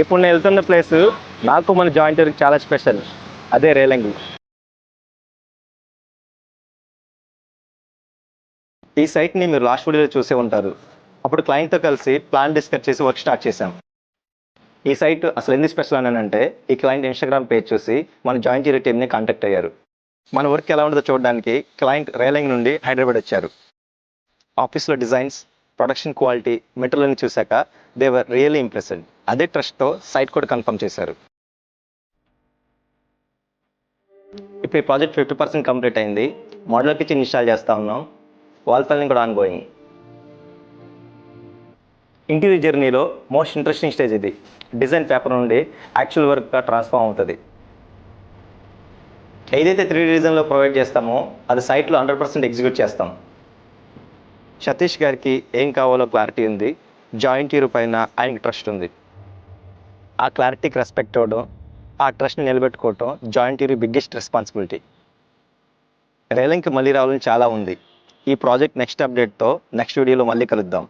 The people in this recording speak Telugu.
ఇప్పుడు నేను వెళ్తున్న ప్లేస్ నాకు మన జాయింట్ చాలా స్పెషల్. అదే రేలంగి. ఈ సైట్ని మీరు లాస్ట్ వీడియోలో చూసే ఉంటారు. అప్పుడు క్లయింట్తో కలిసి ప్లాన్ డిస్కస్ చేసి వర్క్ స్టార్ట్ చేశాం. ఈ సైట్ అసలు ఎందుకు స్పెషల్ అని అంటే ఈ క్లయింట్ ఇన్స్టాగ్రామ్ పేజ్ చూసి మన జాయింట్ టీమ్ని కాంటాక్ట్ అయ్యారు. మన వర్క్ ఎలా ఉంటుందో చూడడానికి క్లయింట్ రేలంగి నుండి హైదరాబాద్ వచ్చారు. ఆఫీస్లో డిజైన్స్, ప్రొడక్షన్ క్వాలిటీ, మెటీరియల్ని చూశాక దే వర్ రియల్లీ ఇంప్రెస్డ్. అదే ట్రస్ట్తో సైట్ కూడా కన్ఫర్మ్ చేశారు. ఇప్పుడు ఈ ప్రాజెక్ట్ 50% కంప్లీట్ అయింది. మోడల్ కిచెన్ ఇన్స్టాల్ చేస్తా ఉన్నాం. వాల్ ఫైలింగ్ కూడా ఆన్ గోయింగ్. ఇంటీరియర్ జర్నీలో మోస్ట్ ఇంట్రెస్టింగ్ స్టేజ్ ఇది. డిజైన్ పేపర్ నుండి యాక్చువల్ వర్క్గా ట్రాన్స్ఫార్మ్ అవుతుంది. ఏదైతే 3D డిజైన్లో ప్రొవైడ్ చేస్తామో అది సైట్లో 100% ఎగ్జిక్యూట్ చేస్తాం. సతీష్ గారికి ఏం కావాలో క్లారిటీ ఉంది. జాయింట్ పైన ఆయనకి ట్రస్ట్ ఉంది. ఆ క్లారిటీకి రెస్పెక్ట్ అవ్వడం, ఆ ట్రస్ట్ని నిలబెట్టుకోవటం జాయింట్ బిగ్గెస్ట్ రెస్పాన్సిబిలిటీ. రేలంగికి మళ్ళీ రావాలని చాలా ఉంది. ఈ ప్రాజెక్ట్ నెక్స్ట్ అప్డేట్తో నెక్స్ట్ వీడియోలో మళ్ళీ కలుద్దాం.